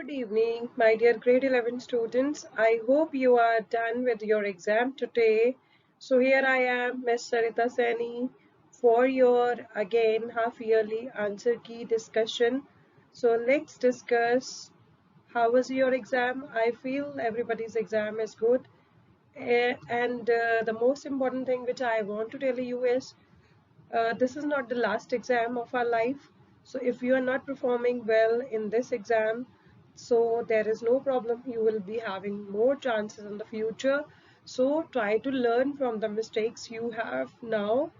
Good evening, my dear grade 11 students. I hope you are done with your exam today. So here I am, Ms. Sarita Seni, for your again half yearly answer key discussion. So let's discuss how was your exam. I feel everybody's exam is good. And the most important thing which I want to tell you is this is not the last exam of our life. So if you are not performing well in this exam, so there is no problem. You will be having more chances in the future. So try to learn from the mistakes you have now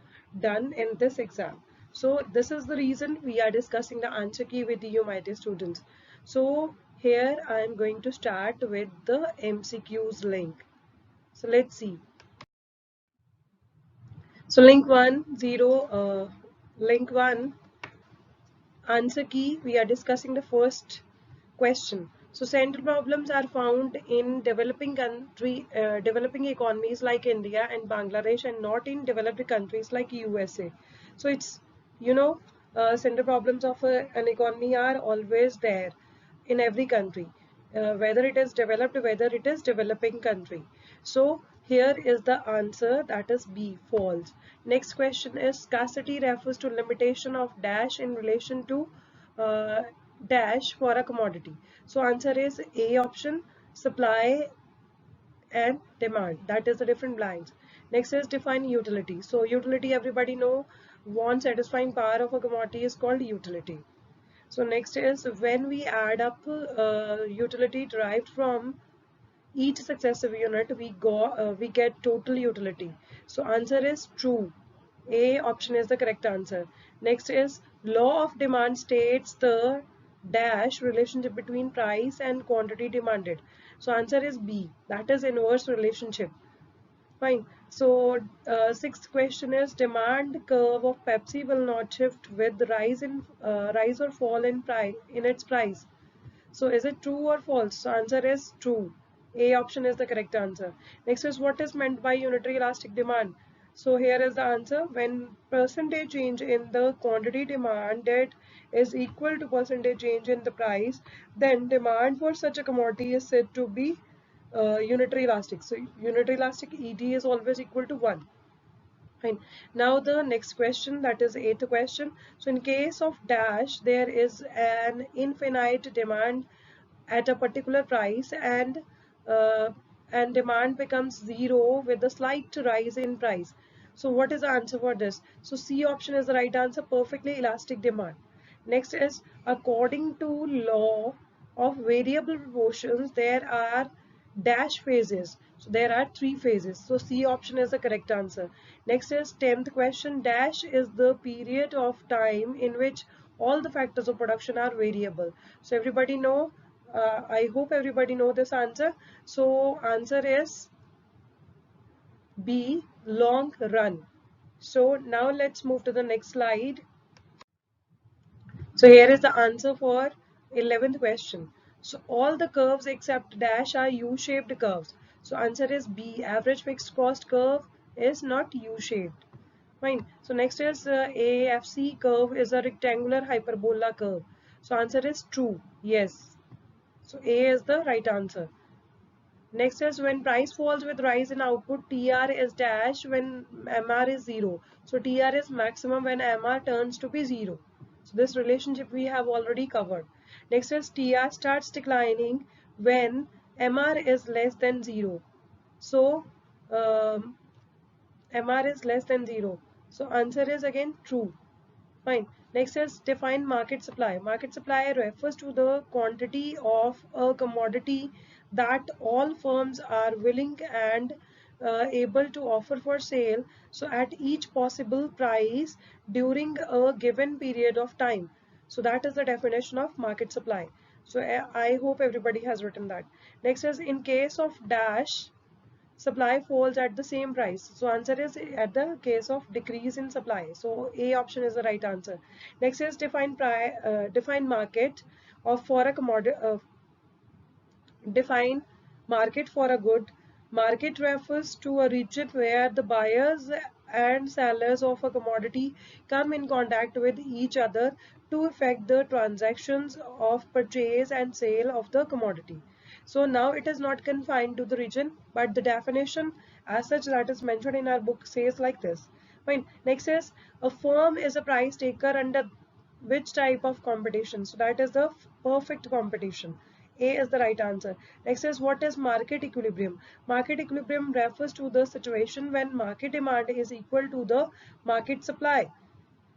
done in this exam. So this is the reason we are discussing the answer key with you, my dear students. So here I am going to start with the MCQs link. So let's see. So link one, answer key, we are discussing the first question. So central problems are found in developing economies like India and Bangladesh, and not in developed countries like USA. So it's, you know, central problems of an economy are always there in every country, whether it is developed, whether it is developing country. So here is the answer, that is B, false. Next question is scarcity refers to limitation of dash in relation to uh, dash for a commodity. So answer is A option, supply and demand. That is the different blanks. Next is define utility. So utility, everybody know, one satisfying power of a commodity is called utility. So next is when we add up utility derived from each successive unit, we get total utility. So answer is true. A option is the correct answer. Next is law of demand states the dash relationship between price and quantity demanded. So answer is B. That is inverse relationship. Fine. So sixth question is demand curve of Pepsi will not shift with rise or fall in price in its price. So is it true or false? So answer is true. A option is the correct answer. Next is what is meant by unitary elastic demand. So here is the answer. When percentage change in the quantity demanded is equal to percentage change in the price, then demand for such a commodity is said to be unitary elastic. So unitary elastic ED is always equal to 1. Fine. Now the next question, that is eighth question. So in case of dash, there is an infinite demand at a particular price, uh, and demand becomes zero with a slight rise in price. So what is the answer for this? So C option is the right answer, perfectly elastic demand. Next is according to law of variable proportions, there are dash phases. So there are 3 phases. So C option is the correct answer. Next is 10th question. Dash is the period of time in which all the factors of production are variable. So everybody know, I hope everybody know this answer. So answer is B, long run. So now let's move to the next slide. So here is the answer for 11th question. So all the curves except dash are U-shaped curves. So answer is B. Average fixed cost curve is not U-shaped. Fine. So next is AFC curve is a rectangular hyperbola curve. So answer is true. Yes. So A is the right answer. Next is when price falls with rise in output, TR is dash when MR is 0. So TR is maximum when MR turns to be 0. So this relationship we have already covered. Next is TR starts declining when MR is less than 0. So um, MR is less than 0. So answer is again true. Fine. Next is define market supply. Market supply refers to the quantity of a commodity that all firms are willing and able to offer for sale. So at each possible price during a given period of time. So that is the definition of market supply. So I hope everybody has written that. Next is in case of dash, supply falls at the same price. So answer is at the case of decrease in supply. So A option is the right answer. Next is define market of for a commodity. Define market for a good. Market refers to a region where the buyers and sellers of a commodity come in contact with each other to affect the transactions of purchase and sale of the commodity. So now it is not confined to the region, but the definition as such that is mentioned in our book says like this. Fine. Next is a firm is a price taker under which type of competition? So that is the perfect competition. A is the right answer. Next is what is market equilibrium? Market equilibrium refers to the situation when market demand is equal to the market supply.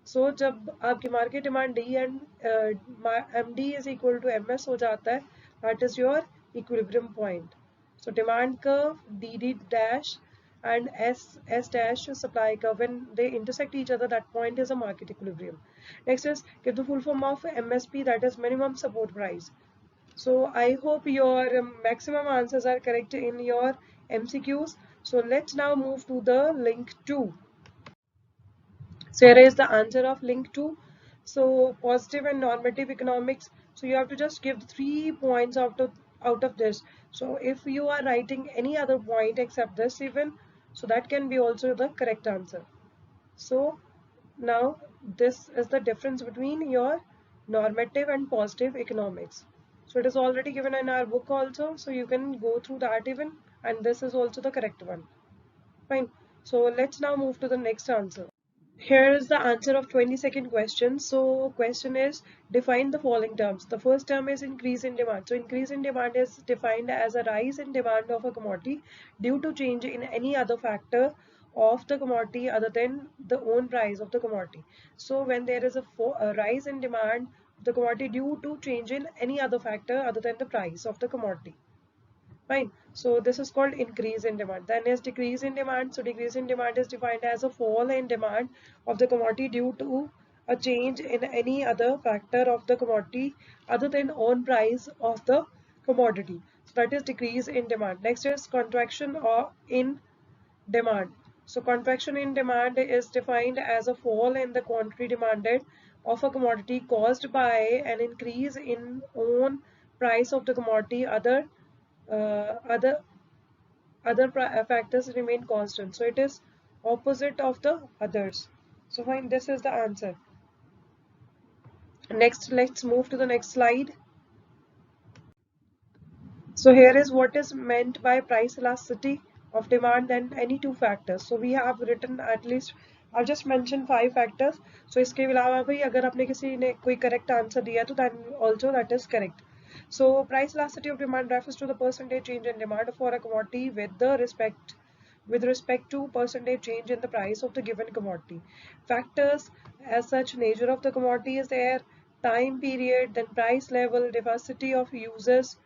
So जब आपकी market demand D and MD is equal to MS हो जाता है, that is your equilibrium point. So demand curve DD dash and S dash supply curve, when they intersect each other, that point is a market equilibrium. Next is give the full form of MSP, that is minimum support price. So I hope your maximum answers are correct in your MCQs. So let's now move to the link 2. So here is the answer of link 2. So positive and normative economics. So you have to just give 3 points out of this. So if you are writing any other point except this even, so that can be also the correct answer. So now this is the difference between your normative and positive economics. So it is already given in our book also, so you can go through that even, and this is also the correct one. Fine. So let's now move to the next answer. Here is the answer of 22nd question. So question is define the following terms. The first term is increase in demand. So increase in demand is defined as a rise in demand of a commodity due to change in any other factor of the commodity other than the own price of the commodity. So when there is a rise in demand of the commodity due to change in any other factor other than the price of the commodity. Fine. So this is called increase in demand. Then is decrease in demand. So decrease in demand is defined as a fall in demand of the commodity due to a change in any other factor of the commodity other than own price of the commodity. So that is decrease in demand. Next is contraction or in demand. So contraction in demand is defined as a fall in the quantity demanded of a commodity caused by an increase in own price of the commodity. Uh, other factors remain constant. So it is opposite of the others. So fine, this is the answer. Next, let's move to the next slide. So here is what is meant by price elasticity of demand and any two factors. So we have written at least, I've just mentioned 5 factors. So इसके अलावा भी अगर आपने किसी ने कोई correct answer दिया तो then also that is correct. So price elasticity of demand refers to the percentage change in demand for a commodity with respect to percentage change in the price of the given commodity. Factors as such, nature of the commodity is there, time period, then price level, diversity of users.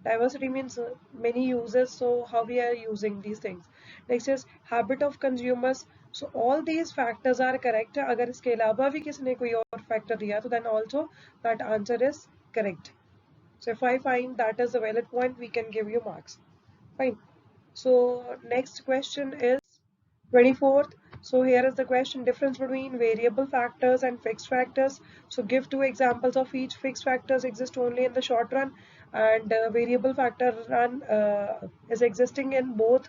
Diversity means many users, so how we are using these things. Next is habit of consumers. So all these factors are correct. अगर इसके अलावा भी किसी ने कोई और factor दिया तो then also that answer is correct. So if I find that is a valid point, we can give you marks. Fine. So next question is 24th. So here is the question, difference between variable factors and fixed factors. So give 2 examples of each. Fixed factors exist only in the short run and variable factor run is existing in both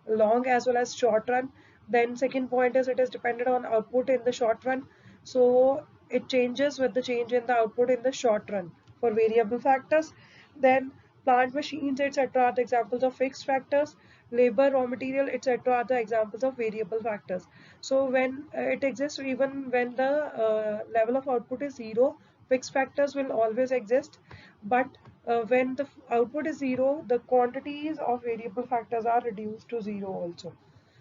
long as well as short run. Then second point is it is dependent on output in the short run. So it changes with the change in the output in the short run for variable factors. Then plant, machines, etc. are the examples of fixed factors. Labor, raw material, etc. are the examples of variable factors. So when it exists even when the level of output is 0, fixed factors will always exist. But when the output is 0, the quantities of variable factors are reduced to 0 also.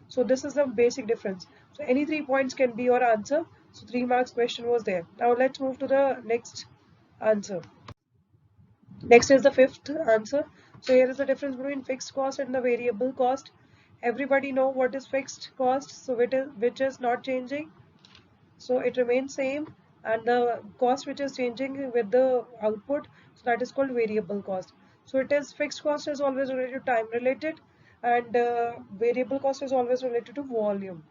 So this is the basic difference. So any 3 points can be your answer. So 3 marks question was there. Now let's move to the next answer. Next is the 5th answer. So here is the difference between fixed cost and the variable cost. Everybody know what is fixed cost, so which is not changing. So it remains same, and the cost which is changing with the output, so that is called variable cost. So it is fixed cost is always related to time related, and variable cost is always related to volume.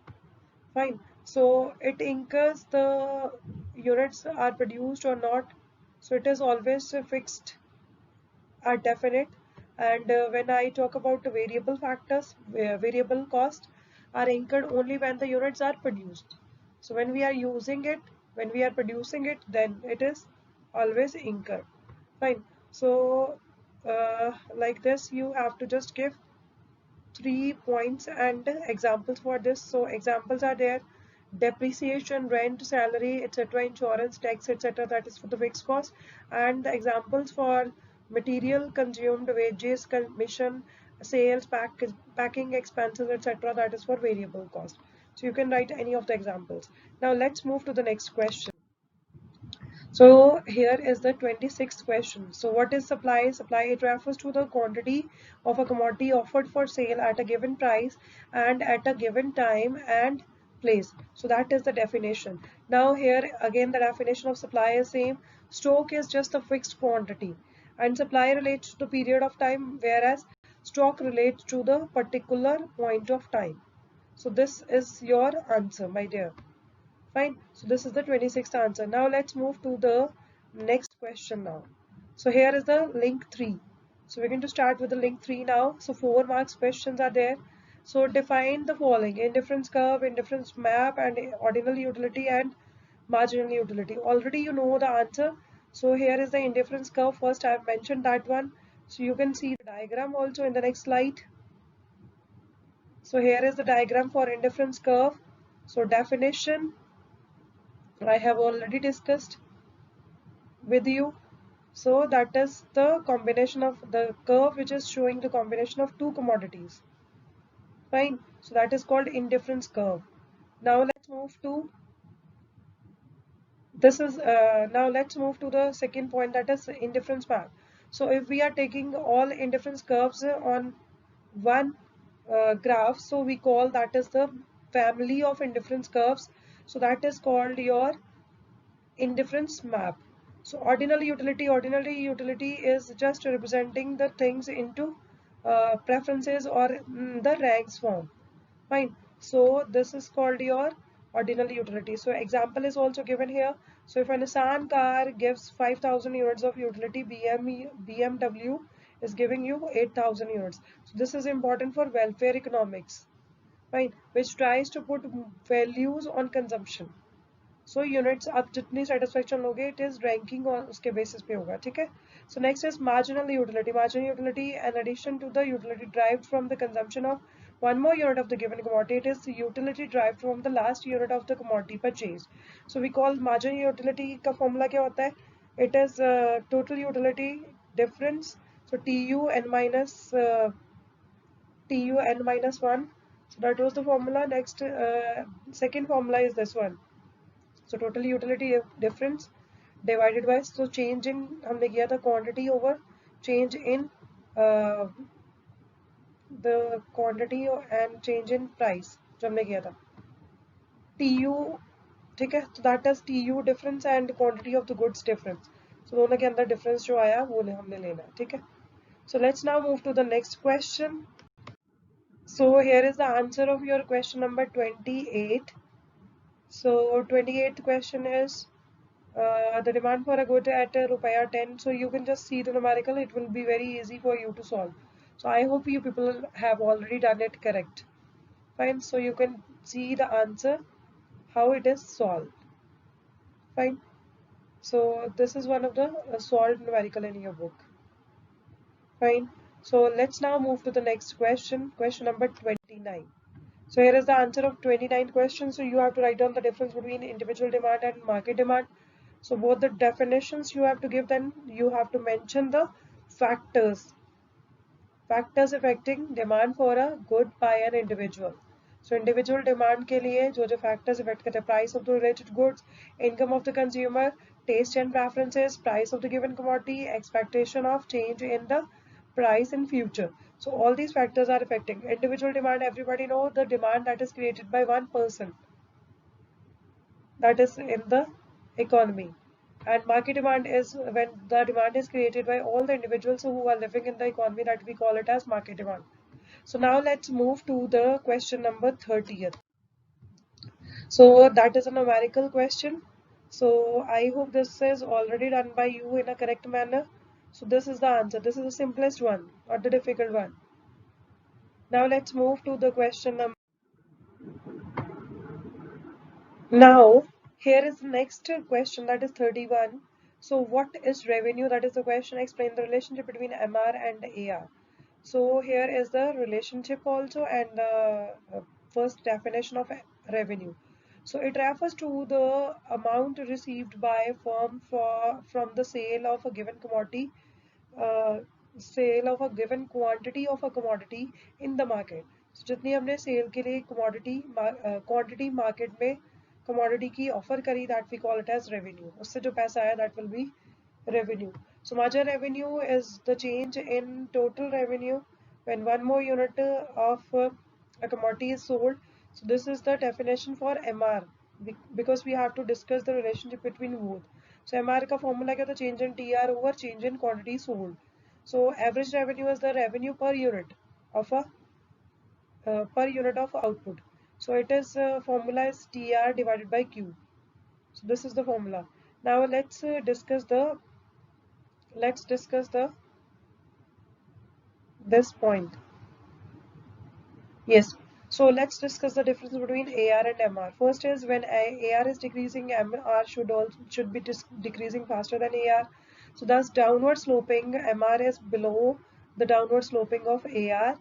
Fine. So it incurs the units are produced or not. So it is always fixed are definite, and when I talk about the variable factors, variable cost are incurred only when the units are produced. So when we are using it, When we are producing it, then it is always incur. Fine. So like this, you have to just give 3 points and examples for this. So examples are there: depreciation, rent, salary, etc., insurance, tax, etc., that is for the fixed cost. And the examples for material consumed, wages, commission, sales, packing expenses, etc., that is for variable cost. So you can write any of the examples. Now let's move to the next question. So here is the 26th question. So what is supply? Supply, it refers to the quantity of a commodity offered for sale at a given price and at a given time and place. So that is the definition. Now here again the definition of supply is same. Stock is just a fixed quantity and supply relates to the period of time, whereas stock relates to the particular point of time. So this is your answer, my dear. Fine. So this is the 26th answer. Now let's move to the next question now. So here is the link 3. So we're going to start with the link 3 now. So 4 marks questions are there. So define the following: indifference curve, indifference map, and ordinal utility and marginal utility. Already you know the answer. So here is the indifference curve. First I have mentioned that one. So you can see the diagram also in the next slide. So here is the diagram for indifference curve. So definition I have already discussed with you. So that is the combination of the curve which is showing the combination of two commodities. Fine. So that is called indifference curve. Now let's move to now let's move to the second point, that is indifference map. So if we are taking all indifference curves on one graph, so we call that is the family of indifference curves. So that is called your indifference map. So ordinary utility is just representing the things into preferences or the ranks form. Fine. So this is called your ordinary utility. So example is also given here. So if a Nissan car gives 5,000 units of utility, BMW is giving you 8,000 units. So this is important for welfare economics. Fine. Which tries to put values on consumption. So units आप जितनी satisfaction लोगे it is ranking और उसके basis पे होगा, ठीक है. So next is marginal utility. Marginal utility an addition to the utility derived from the consumption of one more unit of the given commodity. It is utility derived from the last unit of the commodity purchased. So we call marginal utility का formula क्या होता है? It is total utility difference. So TU n minus TU n minus 1. So that was the formula. Next second formula is this one. So total utility difference divided by, so change in हमने किया था quantity over change in the quantity and change in price जो हमने किया था TU, ठीक है. तो that is TU difference and quantity of the goods difference. So दोनों के अंदर difference जो आया वो हमने लेना है, ठीक है. So let's now move to the next question. So here is the answer of your question number 28. So 28th question is the demand for a good at rupiah 10. So you can just see the numerical, it will be very easy for you to solve. So I hope you people have already done it correct. Fine. So you can see the answer how it is solved. Fine. So this is one of the solved numerical in your book. Fine. So let's now move to the next question, question number 29. So here is the answer of 29th question. So you have to write down the difference between individual demand and market demand. So both the definitions you have to give, then you have to mention the factors affecting demand for a good by an individual. So individual demand के लिए जो factors affect करते हैं, price of the related goods, income of the consumer, taste and preferences, price of the given commodity, expectation of change in the price in future. So all these factors are affecting individual demand. Everybody know the demand that is created by one person, that is in the economy. And market demand is when the demand is created by all the individuals who are living in the economy, that we call it as market demand. So now let's move to the question number 30th. So that is a numerical question. So I hope this is already done by you in a correct manner. So this is the answer. This is the simplest one, not the difficult one. Now let's move to the question number. Now Here is the next question, that is 31. So what is revenue? That is the question. Explain the relationship between MR and AR. So here is the relationship also, and the first definition of revenue. So it refers to the amount received by a firm from the sale of a given commodity, uh, sale of a given quantity of a commodity in the market. So जितनी हमने cell के लिए commodity quantity market में commodity की offer करी, that we call it as revenue. उससे जो पैसा आया, that will be revenue. So margin revenue is the change in total revenue when one more unit of a commodity is sold. So this is the definition for MR, because we have to discuss the relationship between both. So MR का formula क्या था? Change in TR over change in quantity sold. So average revenue is the revenue per unit of a output. So it is formula is TR divided by Q. So this is the formula. Now let's discuss the this point. Yes. So let's discuss the difference between AR and MR. First is when AR is decreasing, MR should be decreasing faster than AR. So thus downward sloping, MR is below the downward sloping of AR.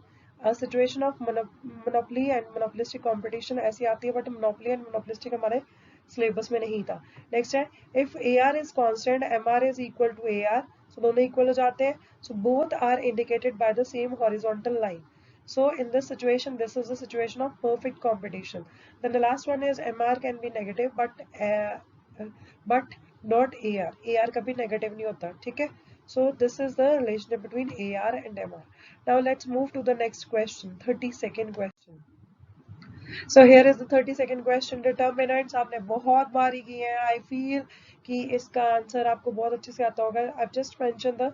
A situation of monopoly and monopolistic competition ऐसी आती है, but monopoly and monopolistic हमारे syllabus में नहीं था. Next है, if AR is constant, MR is equal to AR. So दोनों equal हो जाते हैं. So both are indicated by the same horizontal line. So in this situation, this is the situation of perfect competition. Then the last one is MR can be negative, but not AR. AR कभी negative नहीं होता, ठीक है? So this is the relationship between AR and MR. Now let's move to the next question, 32nd question. So here is the 32nd question. Determinants आपने बहुत बारी की है. I feel कि इसका आंसर आपको बहुत अच्छे से आता होगा. I've just mentioned the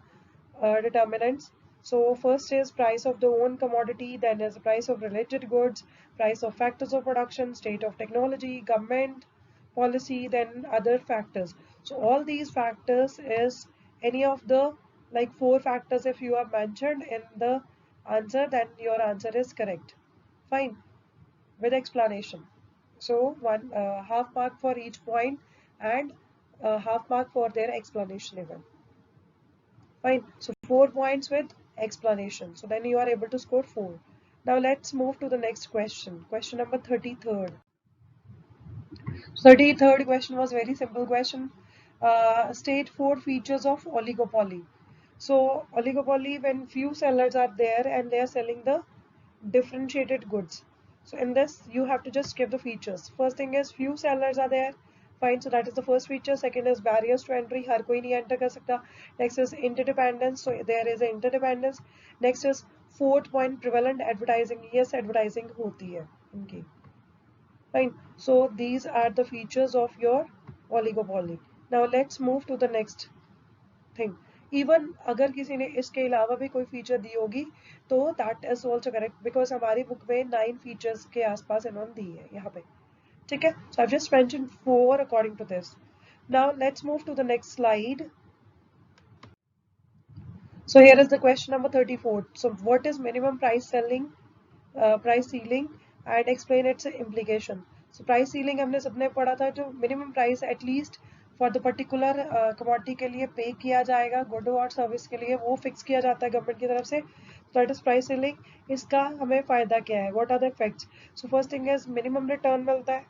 determinants. So first is price of the own commodity, then is the price of related goods, price of factors of production, state of technology, government policy, then other factors. So all these factors is any of the like 4 factors if you have mentioned in the answer, then your answer is correct. Fine, with explanation. So one half mark for each point and half mark for their explanation even. Fine. So 4 points with explanation. So then you are able to score 4. Now let's move to the next question. Question number 33rd. 33rd question was very simple question. State 4 features of oligopoly. So oligopoly, when few sellers are there and they are selling the differentiated goods. So in this you have to just give the features. First thing is few sellers are there. Fine, so that is the first feature. Second is barriers to entry, हर कोई नहीं enter कर सकता. Next is interdependence, so there is an interdependence. Next is fourth point, prevalent advertising. Yes, advertising होती है इनकी. Fine, so these are the features of your oligopoly. Now let's move to the next thing. Even अगर किसी ने इसके अलावा भी कोई फीचर दी होगी तो that is also correct, because हमारी बुक में 9 फीचर्स के आसपास इन्होंने दी है यहाँ पे, ठीक है? So I've just mentioned 4 according to this. Now let's move to the next slide. So here is the question number 34. So what is minimum price price ceiling and explain its implication. So price ceiling हमने सबने पढ़ा था, जो minimum price at least for the particular commodity के लिए पे किया जाएगा, गुड और सर्विस के लिए वो फिक्स किया जाता है गवर्नमेंट की तरफ से. That is price ceiling. इसका हमें फायदा क्या है? What are the effects? So first thing is minimum return मिलता है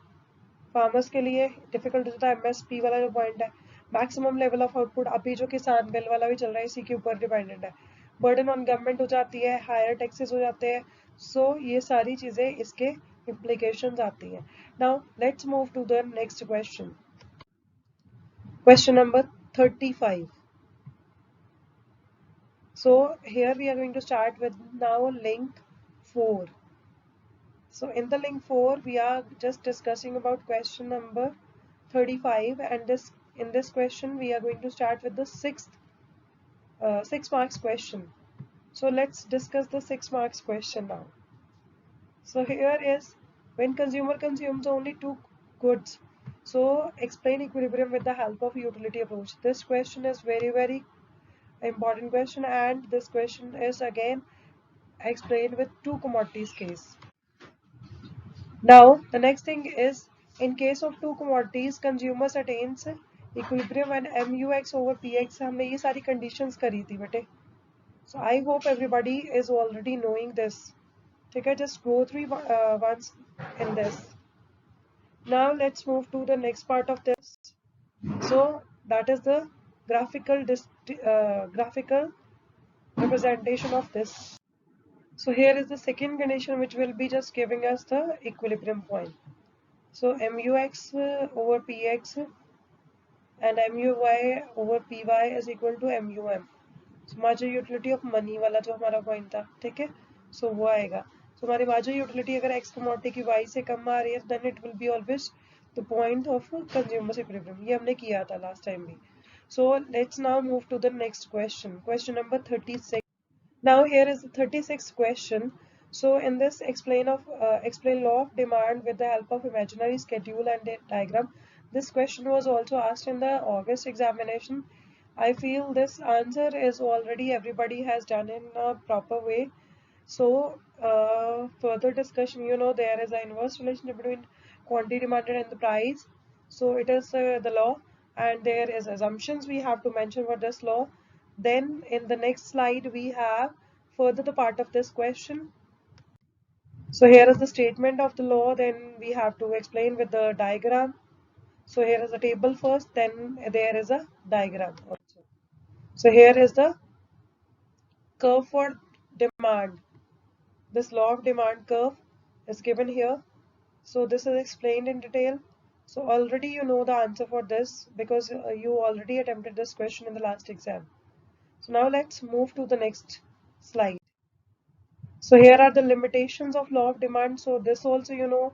फार्मर्स के लिए. डिफिकल्ट हो जाता है एमएसपी वाला जो पॉइंट है. मैक्सिमम लेवल ऑफ आउटपुट, अभी जो किसान बिल वाला भी चल रहा है इसी के ऊपर डिपेंडेंट है. बर्डन ऑन गवर्नमेंट हो जाती है, हायर टैक्सेस हो जाते हैं. सो ये सारी चीजें इसके implications आती हैं. Now let's move to the next question. Question number 35. So here we are going to start with now link 4. So in the link 4 we are just discussing about question number 35, and in this question we are going to start with the 6 marks question. So let's discuss the 6 marks question now. So here is when consumer consumes only 2 goods. So explain equilibrium with the help of utility approach. This question is very important question, and this question is again explained with 2 commodities case. Now the next thing is In case of two commodities, consumers attains equilibrium when MUX over PX. हमने ये सारी conditions करी थी बेटे. So I hope everybody is already knowing this. ठीक है, just go through once in this. Now let's move to the next part of this. So that is the graphical representation of this. So here is the second condition which will be just giving us the equilibrium point. So MUX over PX and MUY over PY is equal to MUM. So marginal utility of money वाला जो हमारा point था, ठीक है, so वो आएगा. So हमारी marginal utility अगर X commodity की Y से कम आ रही है, then it will be always the point of consumer's equilibrium. ये हमने किया था last time भी. So let's now move to the next question. Question number 36. Now here is the 36th question. So in this explain law of demand with the help of imaginary schedule and a diagram. This question was also asked in the August examination. I feel this answer is already everybody has done in a proper way. So further discussion, there is an inverse relationship between quantity demanded and the price. So it is the law, and there is assumptions we have to mention for this law. Then in the next slide we have further the part of this question. So here is the statement of the law, then we have to explain with the diagram. So here is a table first, then there is a diagram also. So here is the curve for demand. This law of demand curve is given here. So this is explained in detail. So already you know the answer for this because you already attempted this question in the last exam. So now let's move to the next slide. So here are the limitations of law of demand. So this also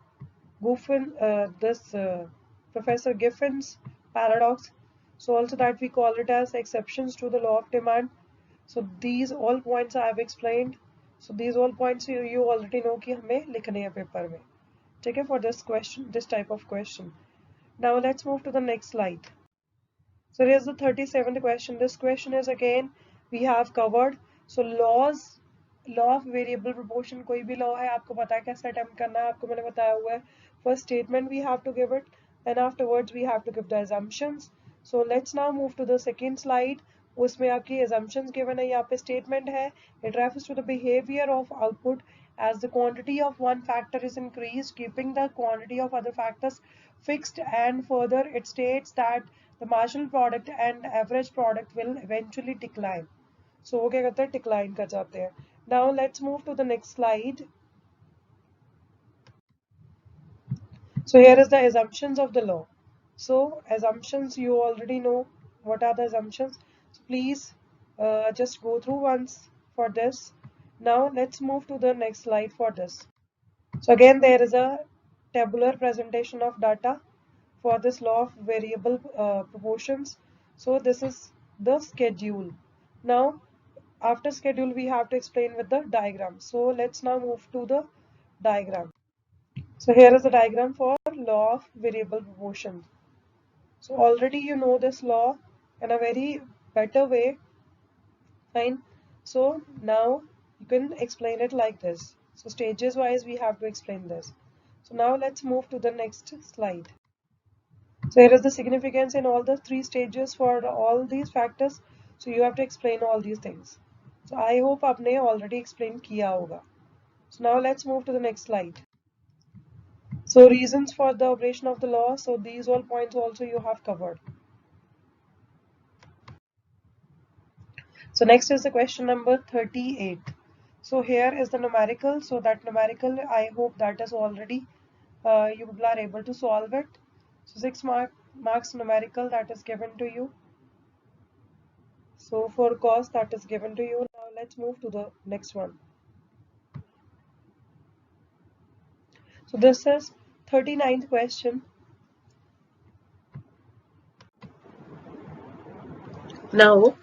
Professor Giffin's paradox. So also that we call it as exceptions to the law of demand. So these all points I have explained. So these all points you already know कि हमें लिखने हैं paper में. ठीक है, for this question, this type of question. Now let's move to the next slide. So here's the 37th question. This question is again we have covered. So law of variable proportion, कोई भी law है आपको पता है कैसे attempt करना है, आपको मैंने बताया हुआ है. First statement we have to give it, then afterwards we have to give the assumptions. So let's now move to the second slide. उसमें आपकी assumptions given है, यहाँ पे statement है. It refers to the behavior of output as the quantity of one factor is increased, keeping the quantity of other factors fixed, and further it states that the marginal product and average product will eventually decline. So वो क्या करते हैं, decline कर जाते हैं. Now let's move to the next slide. So here is the assumptions of the law. So assumptions you already know what are the assumptions. So please just go through once for this. Now let's move to the next slide for this. So again there is a tabular presentation of data for this law of variable proportions. So this is the schedule. Now after schedule we have to explain with the diagram. So let's now move to the diagram. So here is the diagram for law of variable proportions. So already you know this law in a very better way. Fine. So now you can explain it like this. So stages wise we have to explain this. So now let's move to the next slide. So here is the significance in all the three stages for all these factors. So you have to explain all these things. So I hope आपने already explained किया होगा. So now let's move to the next slide. So reasons for the operation of the law. So these all points also you have covered. So next is the question number 38. So here is the numerical. So that numerical, I hope that is already you people are able to solve it. So 6 marks numerical that is given to you. So for cos that is given to you. Now let's move to the next one. So this is 39th question. Now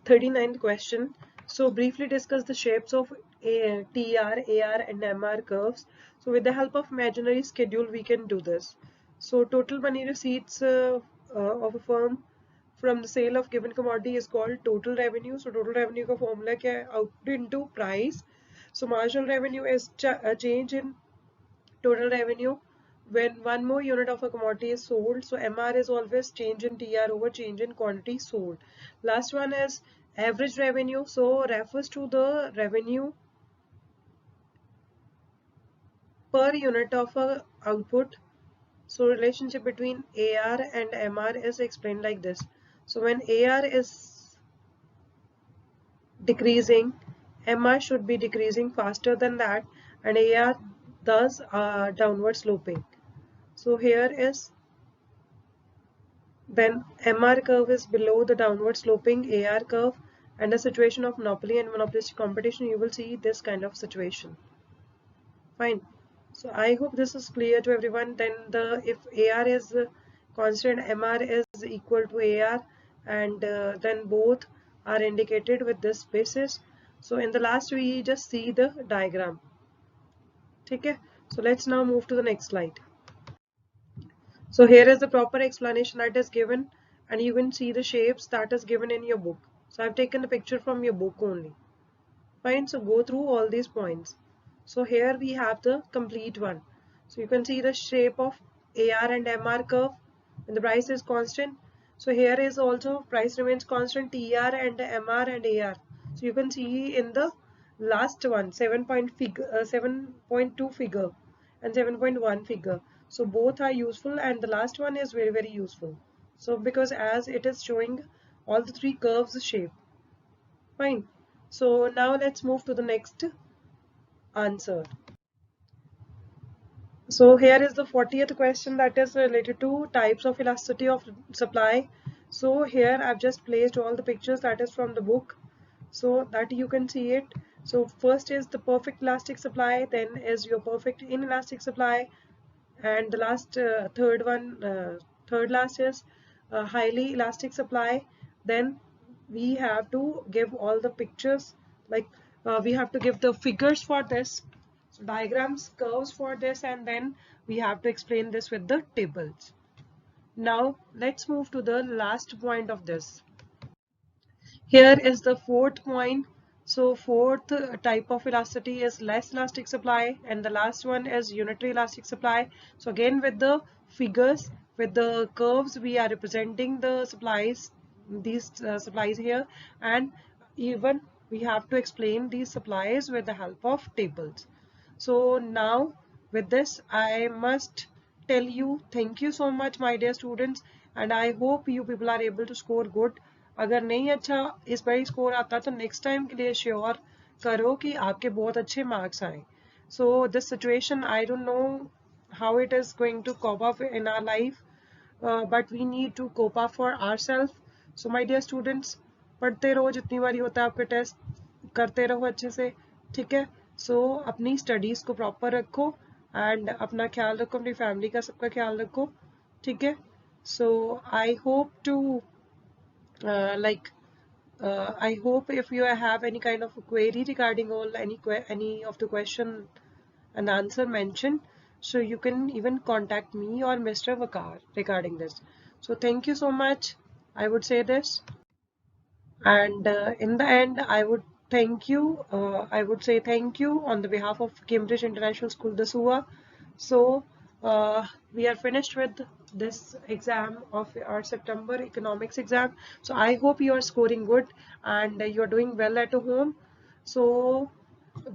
39th question. So briefly discuss the shapes of TR, AR and MR curves. So with the help of imaginary schedule we can do this. So total money receipts of a firm from the sale of given commodity is called total revenue. So total revenue का formula क्या है? Output into price. So marginal revenue is a change in total revenue when one more unit of a commodity is sold, so MR is always change in TR over change in quantity sold. Last one is average revenue, so refers to the revenue per unit of a output. So relationship between AR and MR is explained like this. So when AR is decreasing, MR should be decreasing faster than that, and AR thus downward sloping. So here is, then MR curve is below the downward sloping AR curve, and a situation of monopoly and monopolistic competition, you will see this kind of situation. Fine. So I hope this is clear to everyone. Then if AR is constant, MR is equal to AR, and then both are indicated with this basis. So in the last we just see the diagram. Okay. So let's now move to the next slide. So here is the proper explanation that is given, and you can see the shapes that is given in your book. So I've taken the picture from your book only. Fine, so go through all these points. So here we have the complete one. So you can see the shape of AR and MR curve when the price is constant. So here is also price remains constant, TR and MR and AR. So you can see in the last one 7.2 figure and 7.1 figure. So both are useful, and the last one is very useful. So because as it is showing all the three curves shape. Fine. So now let's move to the next answer. So here is the 40th question that is related to types of elasticity of supply. So here I've just placed all the pictures that is from the book so that you can see it. So first is the perfect elastic supply, then is your perfect inelastic supply, and the last third last is highly elastic supply. Then we have to give all the pictures, like we have to give the figures for this, so diagrams, curves for this, and then we have to explain this with the tables. Now let's move to the last point of this. Here is the fourth point. So fourth type of elasticity is less elastic supply, and the last one is unitary elastic supply. So again with the figures, with the curves, we are representing the supplies, these supplies here, and even we have to explain these supplies with the help of tables. So now with this I must tell you thank you so much my dear students, and I hope you people are able to score good. अगर नहीं अच्छा इस बार score आता तो next time के लिए sure करो कि आपके बहुत अच्छे मार्क्स आए. So this situation I don't know how it is going to cope up in our life, but we need to cope up for ourselves. So my dear students, पढ़ते रहो, जितनी बारी होता है आपके टेस्ट करते रहो अच्छे से, ठीक है. सो अपनी स्टडीज़ को प्रॉपर रखो, एंड अपना ख्याल रखो, अपनी फैमिली का सबका ख्याल रखो, ठीक है. So I hope to I hope if you have any kind of a query regarding any of the question and answer mentioned, so you can even contact me or Mr. Vakar regarding this. So thank you so much. I would say this, and in the end, I would thank you. I would say thank you on the behalf of Cambridge International School, Dasua. So we are finished with this exam of our September economics exam. So I hope you are scoring good and you are doing well at home. So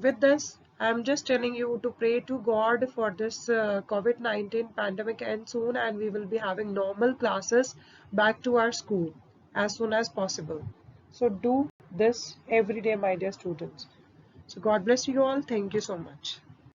with this, I'm just telling you to pray to God for this COVID-19 pandemic end soon, and we will be having normal classes back to our school as soon as possible. So do this every day, my dear students. So God bless you all. Thank you so much.